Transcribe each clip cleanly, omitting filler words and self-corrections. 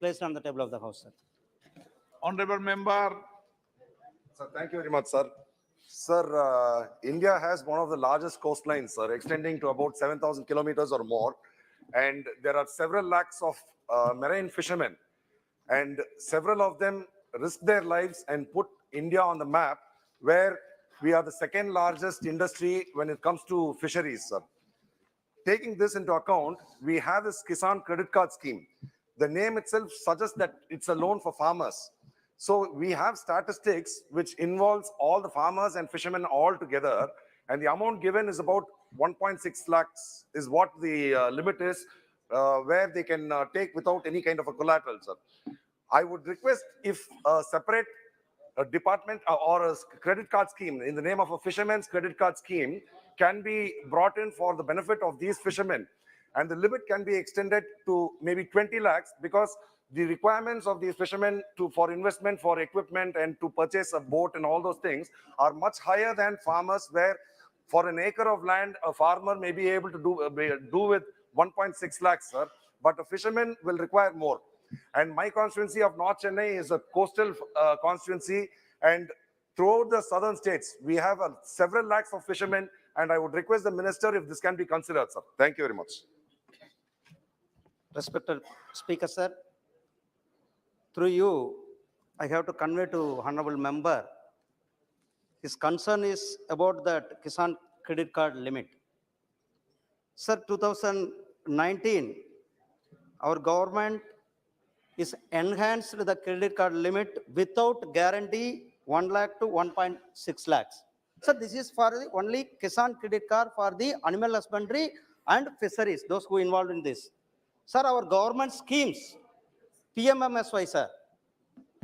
placed on the table of the House, sir. Honorable member. Sir, thank you very much, sir. Sir, India has one of the largest coastlines, sir, extending to about 7,000 kilometers or more. And there are several lakhs of marine fishermen. And several of them risk their lives and put India on the map, where we are the second largest industry when it comes to fisheries, sir. Taking this into account, we have this Kisan credit card scheme. The name itself suggests that it's a loan for farmers. So we have statistics which involves all the farmers and fishermen all together, and the amount given is about 1.6 lakhs is what the limit is, where they can take without any kind of a collateral, sir. I would request if a separate department or a credit card scheme in the name of a fisherman's credit card scheme can be brought in for the benefit of these fishermen. And the limit can be extended to maybe 20 lakhs, because the requirements of these fishermen for investment, for equipment, and to purchase a boat and all those things are much higher than farmers, where for an acre of land, a farmer may be able to do with 1.6 lakhs, sir, but a fisherman will require more. And my constituency of North Chennai is a coastal constituency, and throughout the southern states, we have several lakhs of fishermen, and I would request the minister if this can be considered, sir. Thank you very much. Respected Speaker, sir, through you, I have to convey to honorable member, his concern is about that Kisan credit card limit. Sir, 2019, our government is enhanced the credit card limit without guarantee 1 lakh to 1.6 lakhs. So this is for the only Kisan credit card for the animal husbandry and fisheries, those who involved in this. Sir, our government schemes, PMMSY, sir,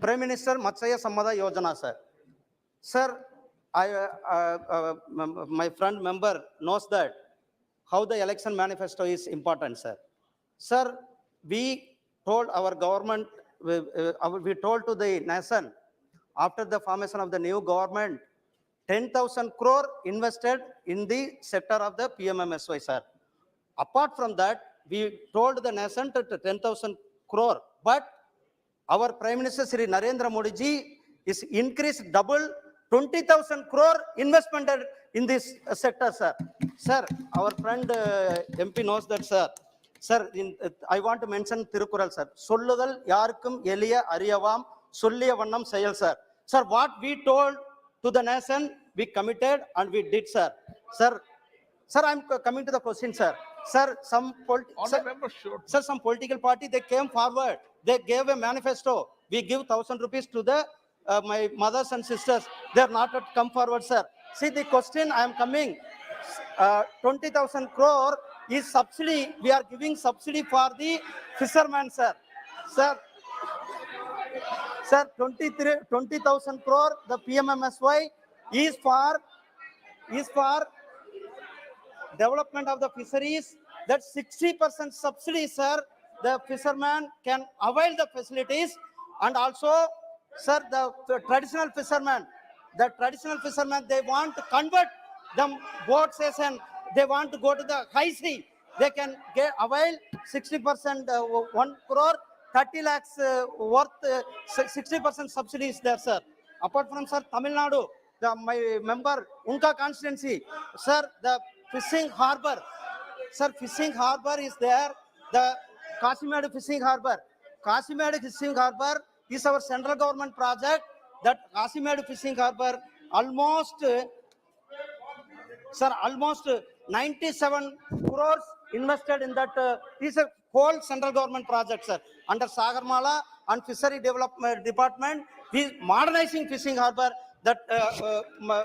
Prime Minister Matsya Sammada Yojana, sir. Sir, my friend member knows that how the election manifesto is important, sir. Sir, we told our government, we told to the nation, after the formation of the new government, 10,000 crore invested in the sector of the PMMSY, sir. Apart from that, we told the nation to 10,000 crore, but our Prime Minister Sri Narendra Modi ji is increased double 20,000 crore investment in this sector, sir. Sir, our friend MP knows that, sir. Sir, I want to mention Tirukural, sir. Solludal yarkum eliya ariyavam solliya vannam seyal, sir. Sir, what we told to the nation, we committed and we did, sir. Sir, I'm coming to the question, sir. Sir, some political party, they came forward. They gave a manifesto. We give 1,000 rupees to the my mothers and sisters. They are not yet come forward, sir. See the question I am coming. 20,000 crore is subsidy. We are giving subsidy for the fishermen, sir. Sir, 20,000 crore, the PMMSY is for development of the fisheries. That 60% subsidy, sir, the fisherman can avail the facilities. And also, sir, the traditional fishermen, they want to convert them boat station. They want to go to the high sea. They can avail 60%, 1 crore, 30 lakhs worth, 60% subsidy is there, sir. Apart from, sir, Tamil Nadu, my member, Unka constituency, sir, the fishing harbor. Sir, fishing harbor is there. The Kasimadu fishing harbor. Kasimadu fishing harbor is our central government project. That Kasimadu fishing harbor almost 97 crores invested in that. Is a whole central government project, sir. Under Sagarmala and Fishery Development Department, we modernizing fishing harbor. That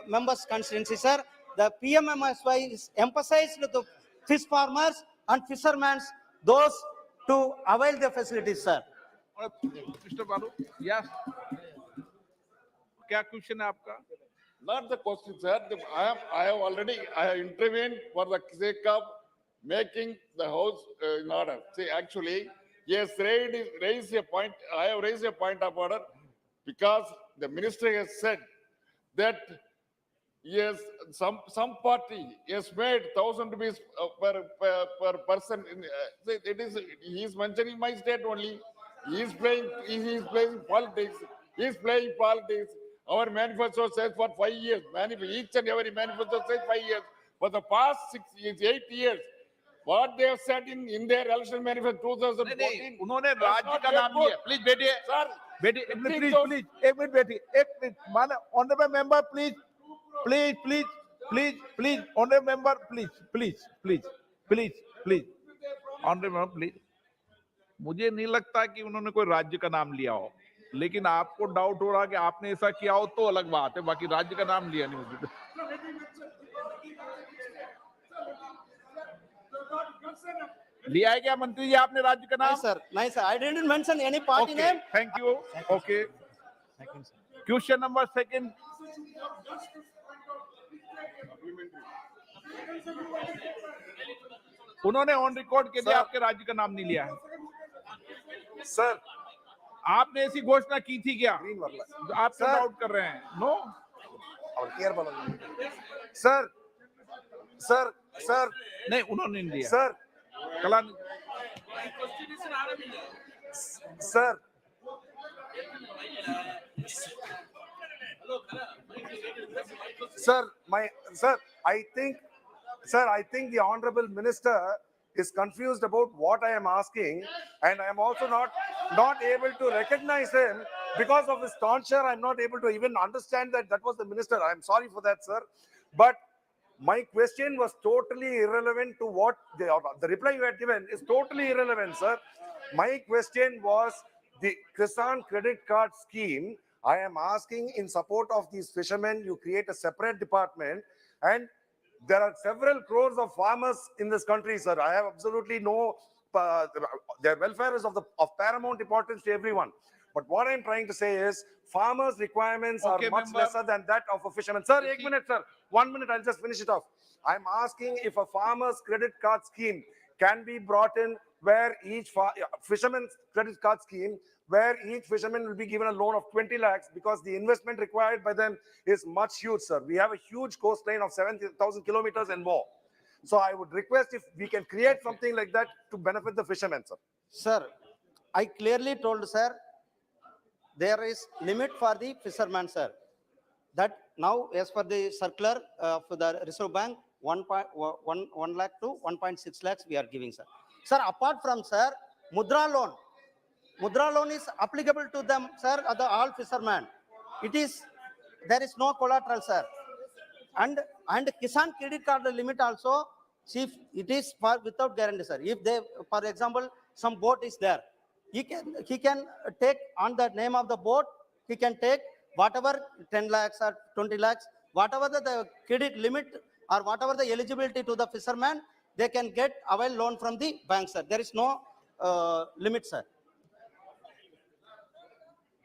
members constituency, sir. The PMMSY is emphasized to fish farmers and fishermen, those to avail the facilities, sir. Mr. Balu, yes. क्या question है आपका? Not the question, sir. I have intervened for the sake of making the house in order. See, actually, yes, raised a point. I have raised a point of order because the minister has said that yes, some party has made 1,000 rupees per person. He is mentioning my state only. He is playing politics. He is playing politics. Our manifesto says for 5 years. Each and every manifesto says 5 years. For the past 6 years, 8 years, what they have said in their election manifesto 2014. उन्होंने that's राज्य not का yet नाम good. लिया please बैठिए Sir, बैठिए एक minute please please don't- please एक minute बैठिए एक मिनट माने honourable member please please please please please honourable member please please please please please honourable member please मुझे नहीं लगता कि उन्होंने कोई राज्य का नाम लिया हो लेकिन आपको डाउट हो रहा कि आपने ऐसा किया हो तो अलग बात है बाकी राज्य का नाम लिया नहीं मुझे लिया है क्या मंत्री जी आपने राज्य का नाम Nice, sir. Nice, sir. I didn't mention any party Okay, name. thank you. Okay. Question number second. उन्होंने ऑन रिकॉर्ड के लिए Sir. आपके राज्य का नाम नहीं लिया है Sir, आपने ऐसी घोषणा की थी क्या green varla. जो आप Sir. डाउट कर रहे हैं no Our clear bala. Sir, sir, sir, नहीं उन्होंने नहीं लिया sir, कला sir. Sir, I think the honorable minister is confused about what I am asking, and I am also not able to recognize him because of his tonsure. I'm not able to even understand that was the minister. I'm sorry for that, sir. But my question was totally irrelevant to what the reply you had given is totally irrelevant, sir. My question was the Kisan credit card scheme. I am asking in support of these fishermen, you create a separate department, and there are several crores of farmers in this country, sir. I have absolutely no, their welfare is of paramount importance to everyone. But what I'm trying to say is farmers' requirements Okay, are much member. lesser than that of a fisherman. Sir, 1 minute, sir. 1 minute, I'll just finish it off. I'm asking if a farmer's credit card scheme can be brought in where each fisherman's credit card scheme, where each fisherman will be given a loan of 20 lakhs because the investment required by them is much huge, sir. We have a huge coastline of 7,000 kilometers and more. So I would request if we can create something like that to benefit the fishermen, sir. Sir, I clearly told, sir, there is limit for the fisherman, sir. That now, as per the circular for the Reserve Bank, 1 lakh to 1.6 lakhs we are giving, sir. Sir, apart from, sir, Mudra loan. Mudra loan is applicable to them, sir, all fishermen. There is no collateral, sir. And Kisan credit card limit also, see, it is for without guarantee, sir. If they, for example, some boat is there, he can take on the name of the boat, he can take whatever 10 lakhs or 20 lakhs, whatever the credit limit or whatever the eligibility to the fisherman, they can get avail loan from the bank, sir. There is no limit, sir.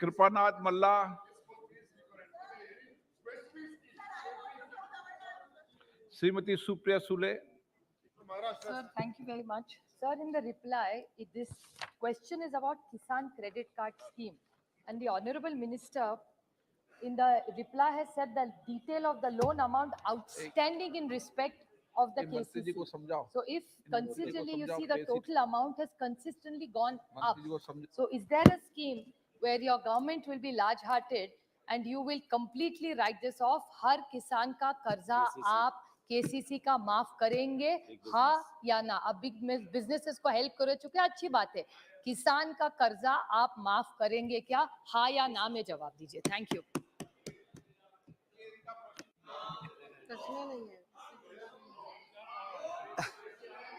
Kripanath Malla Shrimati Supriya Sule Sir, thank you very much. Sir, in the reply, this question is about Kisan credit card scheme. And the Honorable Minister, in the reply, has said the detail of the loan amount outstanding in respect of the मंत्री जी KCC. को समझाओ So if consistently you see the KCC total amount has consistently gone up. मंत्री जी को समझाओ So is there a scheme where your government will be large-hearted and you will completely write this off? हर किसान का कर्जा आप KCC का माफ करेंगे, हाँ या ना? अब बिग बिजनेसेस को हेल्प कर चुके हैं, अच्छी बात है. किसान का कर्जा आप माफ करेंगे क्या? हाँ या ना में जवाब दीजिए. Thank you.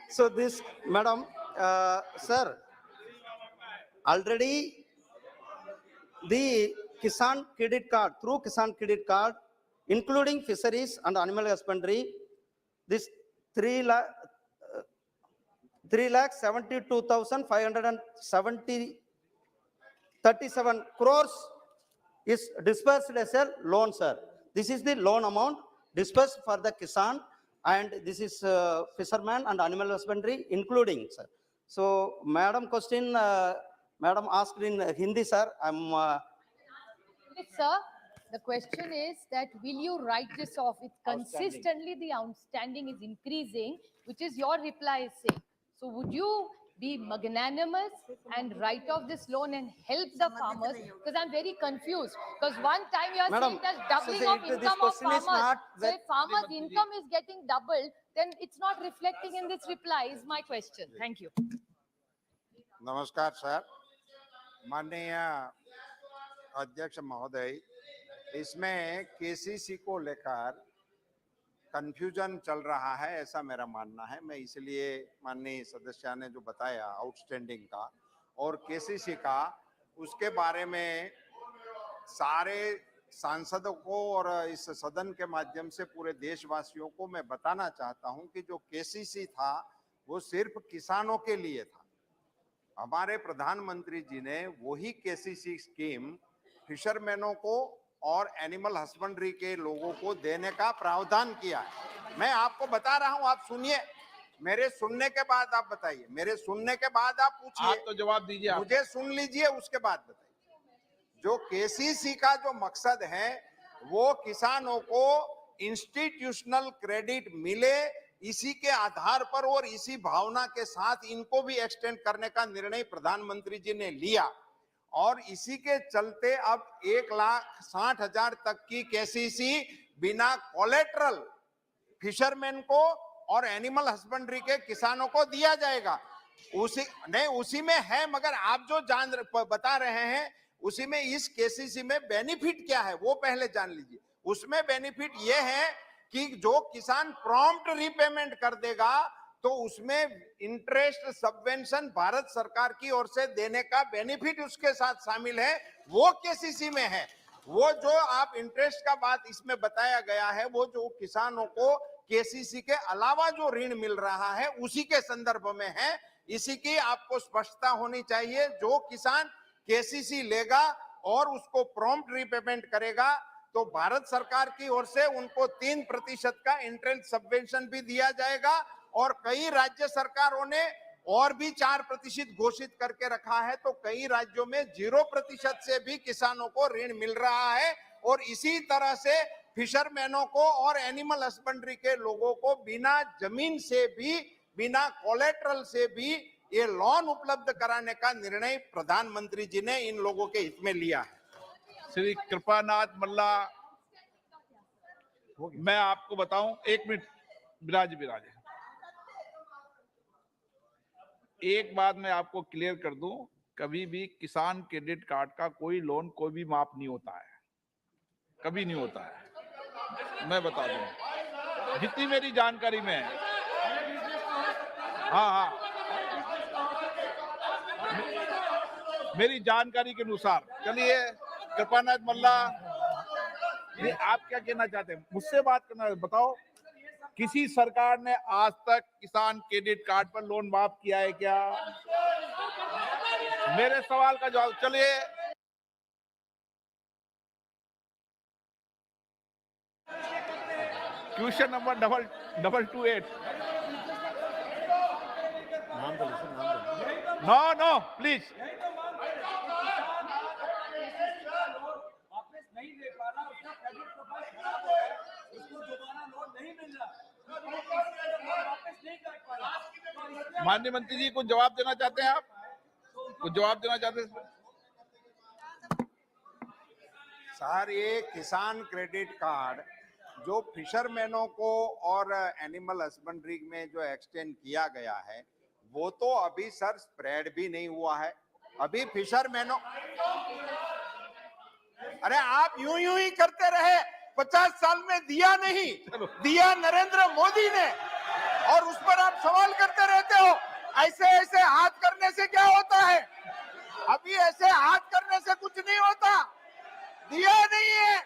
So this, madam, sir, already the Kisan credit card, through Kisan credit card, including fisheries and animal husbandry, this 3,72,537 crores is disbursed as a loan, sir. This is the loan amount disbursed for the Kisan, and this is fisherman and animal husbandry including, sir. So, madam question, madam asked in Hindi, sir. Sir, the question is that will you write this off? It's consistently the outstanding is increasing, which is your reply is saying. So would you be magnanimous and write off this loan and help the farmers? Because I'm very confused. Because one time you are Madam, saying there's doubling so of this income of question is farmers. not So if farmers' income is getting doubled, then it's not reflecting in this reply, is my question. Thank you. नमस्कार sir, माननीय अध्यक्ष महोदय, इसमें KCC को लेकर confusion चल रहा है ऐसा मेरा मानना है। मैं इसलिए माननीय सदस्य ने जो बताया आउटस्टैंडिंग का और केसीसी का, उसके बारे में सारे सांसदों को और इस सदन के माध्यम से पूरे देशवासियों को मैं बताना चाहता हूं कि जो केसीसी था वो सिर्फ किसानों के लिए था। हमारे प्रधानमंत्री जी ने वही केसीसी स्कीम फिशरमैनों को और एनिमल हस्बेंड्री के लोगों को देने का प्रावधान किया है। मैं आपको बता रहा हूं, आप सुनिए, मेरे सुनने के बाद आप बताइए, मेरे सुनने के बाद आप पूछिए। आप तो जवाब दीजिए। आप मुझे सुन लीजिए, उसके बाद बताइए। जो केसीसी का जो मकसद है वो किसानों को इंस्टीट्यूशनल क्रेडिट मिले, इसी के आधार पर और इसी भावना के साथ इनको भी एक्सटेंड करने का निर्णय प्रधानमंत्री जी ने लिया और इसी के चलते अब 1,60,000 तक की केसीसी बिना कोलेटरल फिशरमैन को और एनिमल हस्बेंड्री के किसानों को दिया जाएगा। उसी में है, मगर आप जो बता रहे हैं उसी में इस केसीसी में बेनिफिट क्या है वो पहले जान लीजिए। उसमें बेनिफिट ये है कि जो किसान प्रॉम्प्ट रीपेमेंट कर देगा तो उसमें इंटरेस्ट सबवेंशन भारत सरकार की ओर से देने का बेनिफिट उसके साथ शामिल है, वो केसीसी में है। वो जो आप इंटरेस्ट का बात इसमें बताया गया है, वो जो किसानों को केसीसी के अलावा जो ऋण मिल रहा है उसी के संदर्भ में है। इसी की आपको स्पष्टता होनी चाहिए। जो किसान केसीसी लेगा और उसको प्रॉम्प्ट रीपेमेंट करेगा तो भारत सरकार की ओर से उनको 3% का इंटरेस्ट सबवेंशन भी दिया जाएगा और कई राज्य सरकारों ने और भी 4% घोषित करके रखा है। तो कई राज्यों में 0% से भी किसानों को ऋण मिल रहा है और इसी तरह से फिशरमैनों को और एनिमल हस्बेंड्री के लोगों को बिना जमीन से भी, बिना कोलेटरल से भी ये लोन उपलब्ध कराने का निर्णय प्रधानमंत्री जी ने इन लोगों के हित में लिया है। श्री कृपानाथ मल्ला, मैं आपको बताऊं, 1 मिनट विराज। एक बात मैं आपको क्लियर कर दूं, कभी भी किसान क्रेडिट कार्ड का कोई लोन कोई भी माफ नहीं होता है, कभी नहीं होता है। मैं बता दूं जितनी मेरी जानकारी में है। हाँ, मेरी जानकारी के अनुसार। चलिए कृपानाथ मल्ला, ये आप क्या कहना चाहते हैं? मुझसे बात करना है, बताओ किसी सरकार ने आज तक किसान क्रेडिट कार्ड पर लोन माफ किया है क्या? मेरे सवाल का जवाब। चलिए क्वेश्चन नंबर 228। No please. माननीय मंत्री जी कुछ जवाब देना चाहते हैं? आप कुछ जवाब देना चाहते हैं? सर, ये किसान क्रेडिट कार्ड जो फिशरमैनों को और एनिमल हस्बेंड्री में जो एक्सटेंड किया गया है वो तो अभी सर स्प्रेड भी नहीं हुआ है। अभी फिशरमैनों, अरे आप यूं ही करते रहे। 50 साल में दिया नहीं, दिया नरेंद्र मोदी ने और उस पर आप सवाल करते रहते हो। ऐसे हाथ करने से क्या होता है? अभी ऐसे हाथ करने से कुछ नहीं होता। दिया नहीं है,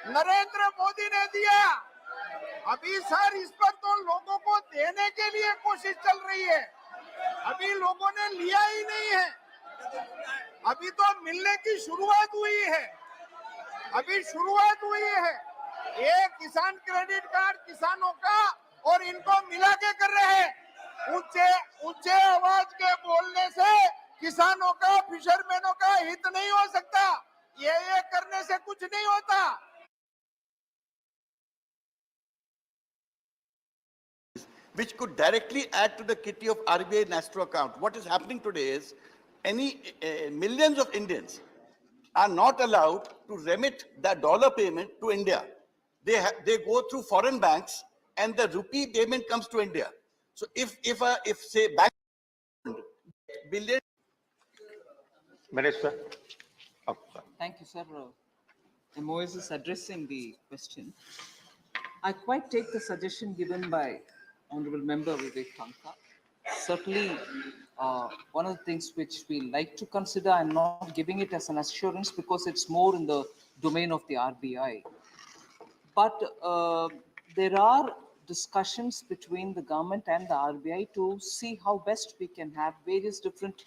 नरेंद्र मोदी ने दिया। अभी सर इस पर तो लोगों को देने के लिए कोशिश चल रही है, अभी लोगों ने लिया ही नहीं है। अभी तो मिलने की शुरुआत हुई है, अभी शुरुआत हुई है। ये किसान क्रेडिट कार्ड किसानों का और इनको मिला के कर रहे हैं। ऊंचे आवाज के बोलने से किसानों का, फिशरमैनों का हित नहीं हो सकता। ये करने से कुछ नहीं होता। which could directly add to the kitty of RBI Nastro account. What is happening today is millions of Indians are not allowed to remit the dollar payment to India. They go through foreign banks and the rupee payment comes to India. So if say bank billion. Minister. Oh, sorry. Thank you, sir. MOS is addressing the question. I quite take the suggestion given by Honorable Member Vivek Thanka. Certainly, one of the things which we like to consider, I'm not giving it as an assurance because it's more in the domain of the RBI. But there are discussions between the government and the RBI to see how best we can have various different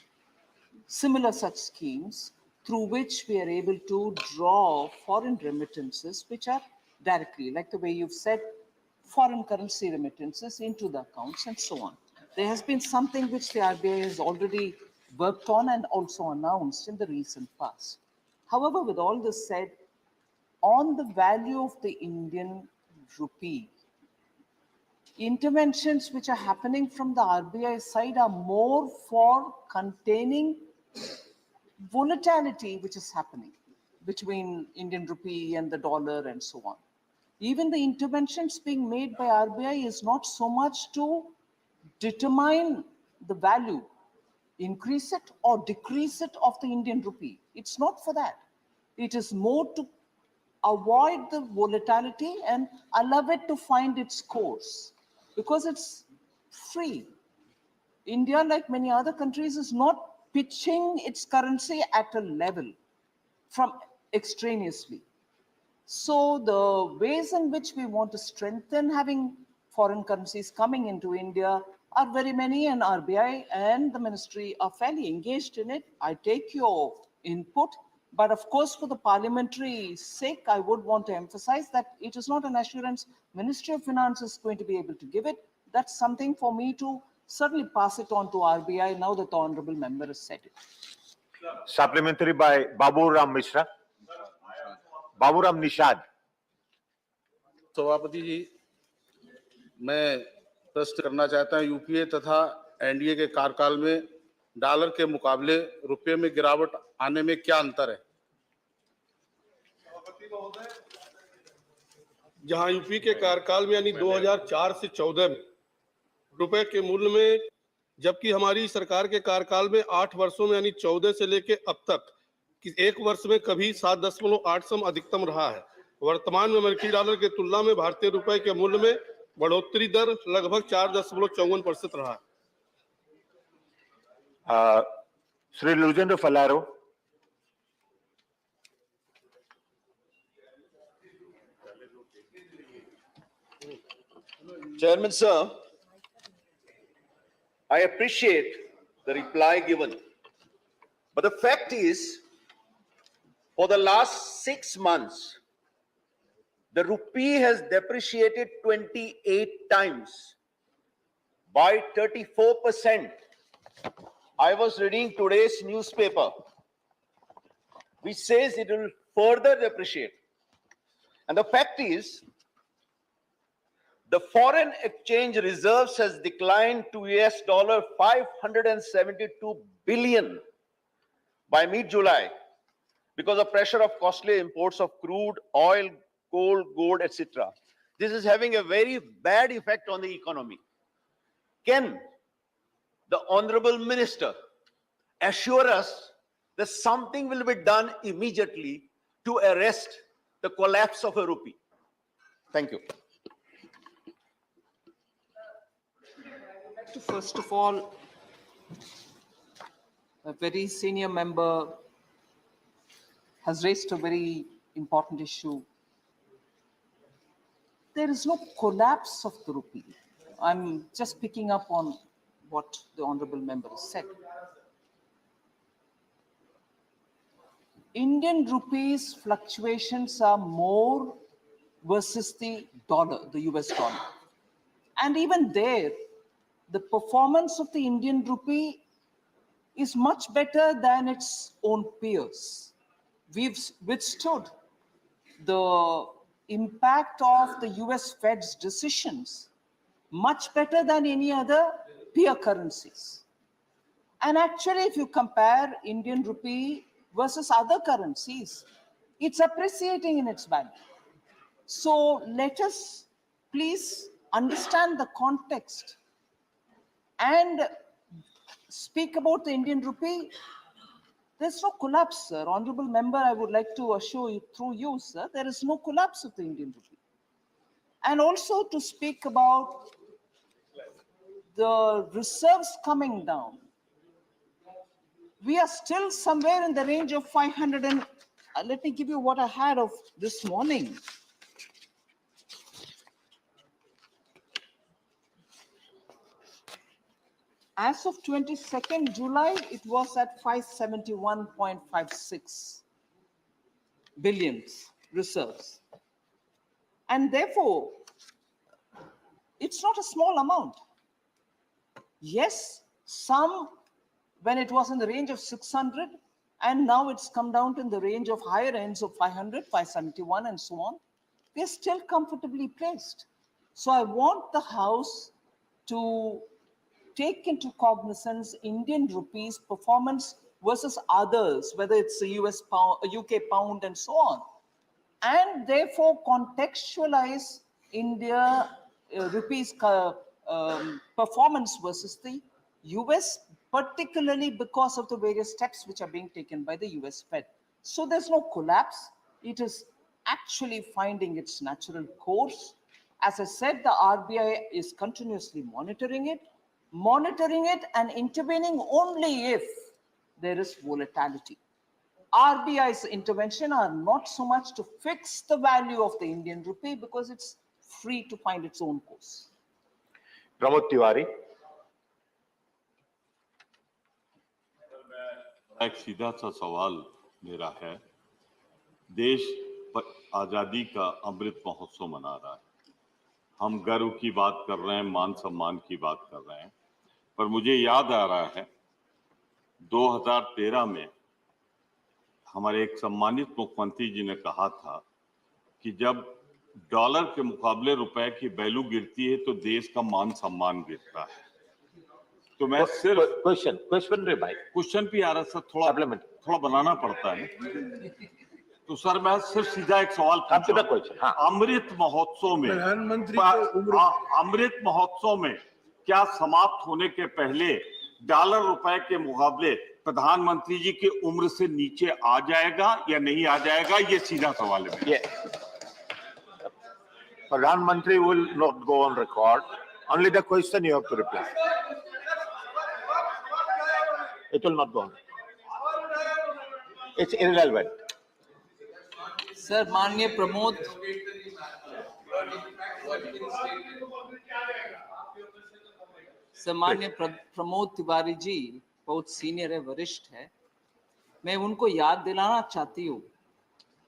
similar such schemes through which we are able to draw foreign remittances, which are directly, like the way you've said, foreign currency remittances into the accounts and so on. There has been something which the RBI has already worked on and also announced in the recent past. However, with all this said, on the value of the Indian rupee, interventions which are happening from the RBI side are more for containing volatility which is happening between Indian rupee and the dollar and so on. Even the interventions being made by RBI is not so much to determine the value, increase it or decrease it of the Indian rupee. It's not for that. It is more to avoid the volatility and allow it to find its course because it's free. India, like many other countries, is not pitching its currency at a level from extraneously. So the ways in which we want to strengthen having foreign currencies coming into India are very many, and RBI and the ministry are fairly engaged in it. I take your input, but of course, for the parliamentary sake, I would want to emphasize that it is not an assurance Ministry of Finance is going to be able to give it. That's something for me to certainly pass it on to RBI now that the Honorable Member has said it. Supplementary by Babu Ram Mishra. Babu Ram Nishad. सभापति जी, मैं प्रश्न करना चाहता हूं, UPA तथा NDA के कार्यकाल में डॉलर के मुकाबले रुपये में गिरावट आने में क्या अंतर है? जहां यूपी के कार्यकाल में यानी 2004 से 14 में रुपए के मूल्य में, जबकि हमारी सरकार के कार्यकाल में 8 वर्षों में यानी 14 से लेके अब तक कि एक वर्ष में कभी 7.8 अधिकतम रहा है। वर्तमान में अमेरिकी डॉलर की तुलना में भारतीय रुपए के मूल्य में बढ़ोतरी दर लगभग 4.54% रहा है। Sri Lujendra Falaro. Chairman, sir, I appreciate the reply given. But the fact is, for the last 6 months, the rupee has depreciated 28 times by 34%. I was reading today's newspaper, which says it will further depreciate. And the fact is, the foreign exchange reserves has declined to $572 billion by mid-July because of pressure of costly imports of crude, oil, coal, gold, etc. This is having a very bad effect on the economy. Can the Honorable Minister assure us that something will be done immediately to arrest the collapse of a rupee? Thank you. First of all, a very senior member has raised a very important issue. There is no collapse of the rupee. I'm just picking up on what the Honorable Member has said. Indian rupees fluctuations are more versus the dollar, the US dollar. And even there, the performance of the Indian rupee is much better than its own peers. We've withstood the impact of the US Fed's decisions much better than any other peer currencies. And actually, if you compare Indian rupee versus other currencies, it's appreciating in its value. So let us please understand the context and speak about the Indian rupee. There's no collapse, sir. Honorable member, I would like to assure you through you, sir, there is no collapse of the Indian rupee. And also to speak about the reserves coming down. We are still somewhere in the range of 500 and let me give you what I had of this morning. As of 22nd July, it was at 571.56 billions reserves. And therefore, it's not a small amount. Yes, some, when it was in the range of 600, and now it's come down to in the range of higher ends of 500, 571, and so on, we're still comfortably placed. So I want the House to take into cognizance Indian rupee's performance versus others, whether it's the US pound, UK pound, and so on, and therefore contextualize India rupee's performance versus the US, particularly because of the various steps which are being taken by the US Fed. So there's no collapse. It is actually finding its natural course. As I said, the RBI is continuously monitoring it and intervening only if there is volatility. RBI's intervention are not so much to fix the value of the Indian rupee because it's free to find its own course. Pramod Tiwari. एक सीधा सा सवाल मेरा है, देश आजादी का अमृत महोत्सव मना रहा है, हम गर्व की बात कर रहे हैं, मान सम्मान की बात कर रहे हैं, पर मुझे याद आ रहा है 2013 में हमारे एक सम्मानित मुख्यमंत्री जी ने कहा था कि जब डॉलर के मुकाबले रुपए की वैल्यू गिरती है तो देश का मान सम्मान गिरता है। तो मैं सिर्फ क्वेश्चन भी आ रहा सर, थोड़ा बनाना पड़ता है। तो सर मैं सिर्फ सीधा एक सवाल पूछूं, अमृत महोत्सव में क्या समाप्त होने के पहले डॉलर रुपए के मुकाबले प्रधानमंत्री जी की उम्र से नीचे आ जाएगा या नहीं आ जाएगा, ये सीधा सवाल है। Pradhan will not go on record. Only the question you have to reply. It will not go on. It's irrelevant. Sir, माननीय प्रमोद, सम्मान्य प्रमोद तिवारी जी बहुत सीनियर है, वरिष्ठ है। मैं उनको याद दिलाना चाहती हूँ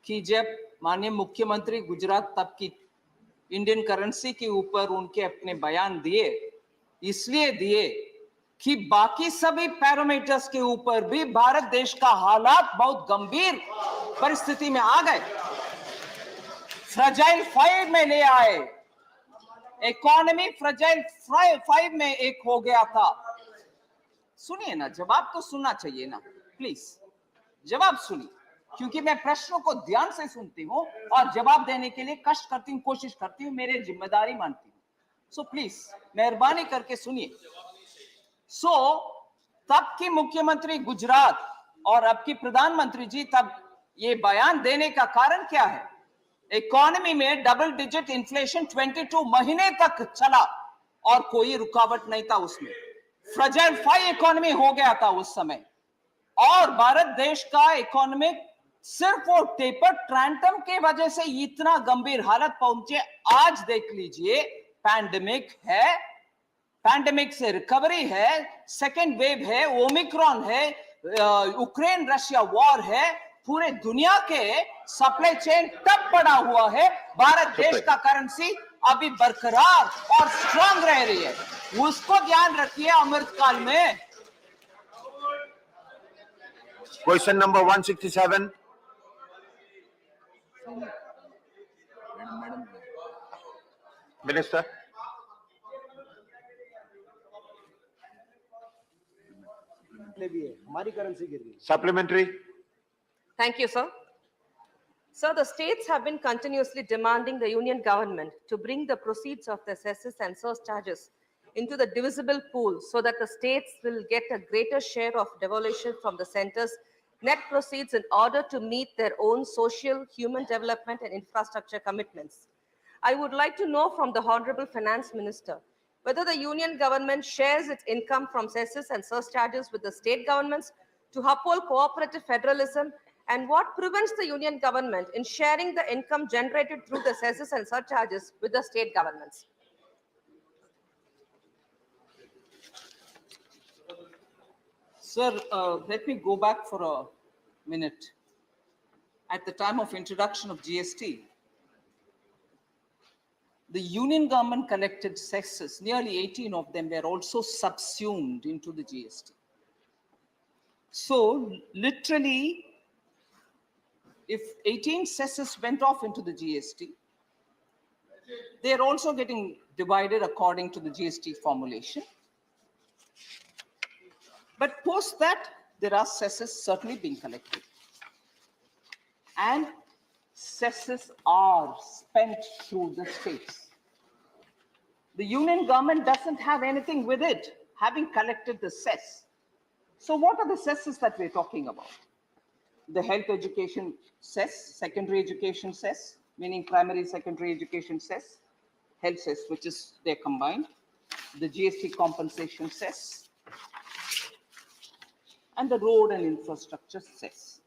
कि जब माननीय मुख्यमंत्री गुजरात तब की इंडियन करेंसी के ऊपर उनके अपने बयान दिए, इसलिए दिए कि बाकी सभी पैरामीटर्स के ऊपर भी भारत देश का हालात बहुत गंभीर परिस्थिति में आ गए, फ्रजाइल 5 में ले आए, इकोनॉमी फ्रजाइल 5 में एक हो गया था। सुनिए ना, जवाब तो सुनना चाहिए ना, प्लीज जवाब सुनिए, क्योंकि मैं प्रश्नों को ध्यान से सुनती हूँ और जवाब देने के लिए कष्ट करती हूँ, कोशिश करती हूँ, मेरी जिम्मेदारी मानती हूँ। सो प्लीज मेहरबानी करके सुनिए। तब की मुख्यमंत्री गुजरात और अब की प्रधानमंत्री जी तब ये बयान देने का कारण क्या है? इकोनॉमी में डबल डिजिट इन्फ्लेशन 22 महीने तक चला और कोई रुकावट नहीं था उसमें। फ्रजाइल 5 इकोनॉमी हो गया था उस समय और भारत देश का इकोनॉमी सिर्फ वो टेपर ट्रांटम के वजह से इतना गंभीर हालत पहुंचे। आज देख लीजिए, पैंडेमिक है, पैंडेमिक से रिकवरी है, सेकेंड वेव है, ओमिक्रॉन है, यूक्रेन रशिया वॉर है, पूरे दुनिया के सप्लाई चेन तब पड़ा हुआ है, भारत देश का करेंसी अभी बरकरार और स्ट्रांग रह रही है, उसको ध्यान रखिए अमृतकाल में। Question number 167. Minister. Supplementary. Thank you, sir. Sir, the states have been continuously demanding the union government to bring the proceeds of the cesses and surcharges into the divisible pool so that the states will get a greater share of devolution from the center's net proceeds in order to meet their own social, human development and infrastructure commitments. I would like to know from the Honorable Finance Minister whether the union government shares its income from cesses and surcharges with the state governments to uphold cooperative federalism, and what prevents the union government in sharing the income generated through the cesses and surcharges with the state governments. Sir, let me go back for a minute. At the time of introduction of GST, the union government collected cesses, nearly 18 of them were also subsumed into the GST. So literally, if 18 cesses went off into the GST, they're also getting divided according to the GST formulation. But post that, there are cesses certainly being collected. And cesses are spent through the states. The union government doesn't have anything with it, having collected the cess. So what are the cesses that we're talking about? The health education cess, secondary education cess, meaning primary, secondary education cess, health cess, which is they're combined, the GST compensation cess, and the road and infrastructure cess.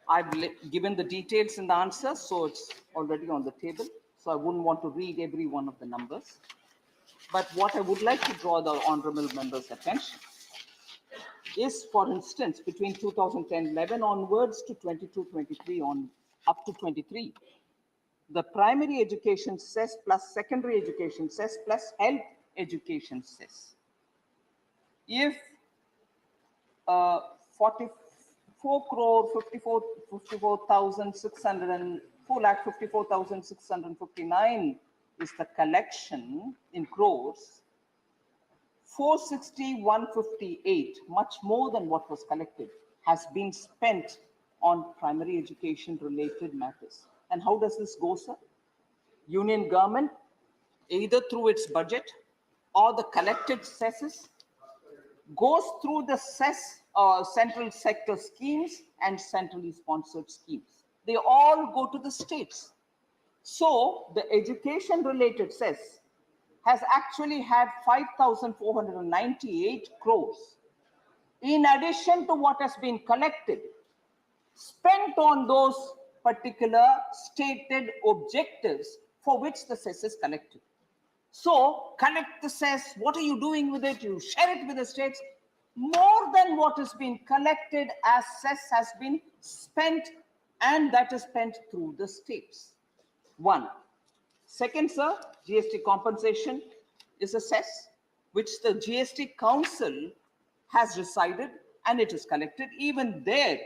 I've given the details in the answer, so it's already on the table. So I wouldn't want to read every one of the numbers. But what I would like to draw the honorable members' attention is, for instance, between 2010-11 onwards to 22-23 on up to 23, the primary education cess plus secondary education cess plus health education cess. If 44 crore 4,54,659 is the collection in crores, 460,158, much more than what was collected, has been spent on primary education related matters. And how does this go, sir? Union government, either through its budget or the collected cesses, goes through the cess central sector schemes and centrally sponsored schemes. They all go to the states. So the education related cess has actually had 5,498 crores in addition to what has been collected, spent on those particular stated objectives for which the cess is collected. So collect the cess. What are you doing with it? You share it with the states. More than what has been collected as cess has been spent, and that is spent through the states. One. Second, sir, GST compensation is a cess which the GST Council has decided, and it is collected. Even there,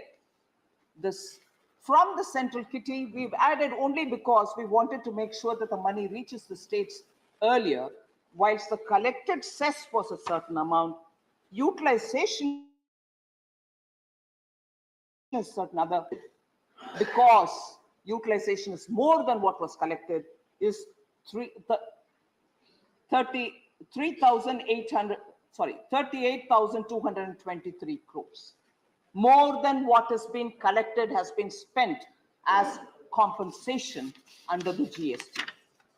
this from the central kitty, we've added only because we wanted to make sure that the money reaches the states earlier, whilst the collected cess was a certain amount, utilization is certain other, because utilization is more than what was collected, is 38,223 crores. More than what has been collected has been spent as compensation under the GST.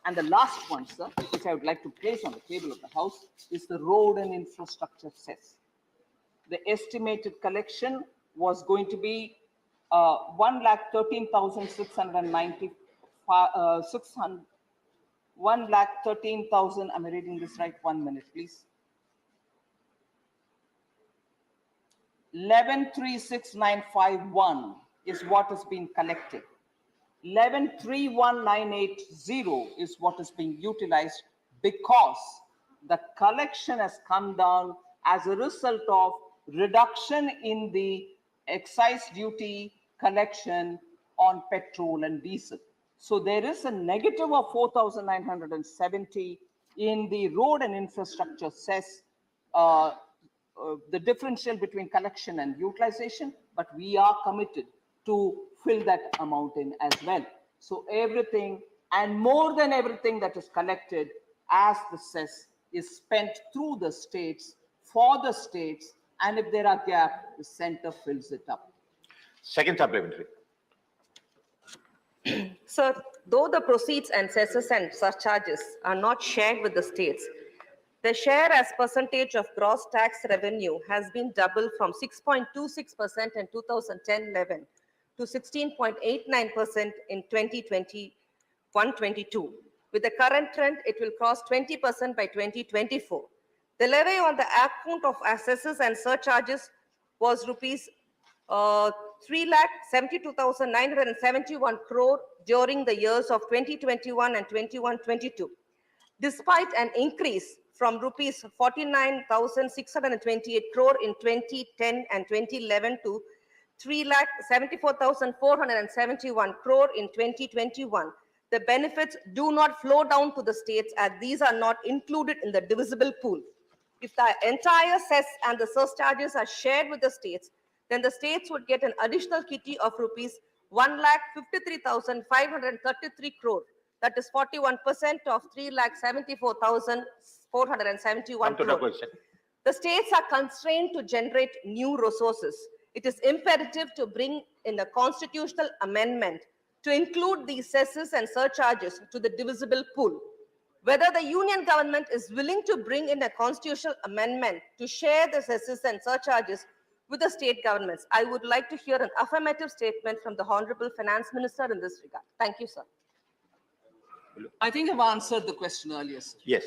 And the last one, sir, which I would like to place on the table of the House, is the road and infrastructure cess. The estimated collection was going to be 1,13,690, 1,13,000. Am I reading this right? 1 minute, please. 11,36,951 is what has been collected. 11,31,980 is what is being utilized, because the collection has come down as a result of reduction in the excise duty collection on petrol and diesel. So there is a negative of 4,970 in the road and infrastructure cess the differential between collection and utilization, but we are committed to fill that amount in as well. So everything and more than everything that is collected as the cess is spent through the states, for the states, and if there are gaps, the center fills it up. Second supplementary. Sir, though the proceeds and cesses and surcharges are not shared with the states, the share as percentage of gross tax revenue has been doubled from 6.26% in 2010-11 to 16.89% in 2021-22. With the current trend, it will cross 20% by 2024. The levy on the account of assesses and surcharges was rupees 3,72,971 crore during the years of 2021 and 21-22. Despite an increase from rupees 49,628 crore in 2010 and 2011 to 3,74,471 crore in 2021, the benefits do not flow down to the states as these are not included in the divisible pool. If the entire cess and the surcharges are shared with the states, then the states would get an additional kitty of rupees 1,53,533 crore. That is 41% of 3,74,471 Come to the crore. question. The states are constrained to generate new resources. It is imperative to bring in a constitutional amendment to include these cesses and surcharges to the divisible pool. Whether the union government is willing to bring in a constitutional amendment to share the cesses and surcharges with the state governments. I would like to hear an affirmative statement from the Honorable Finance Minister in this regard. Thank you, sir. I think I've answered the question earlier, sir. Yes.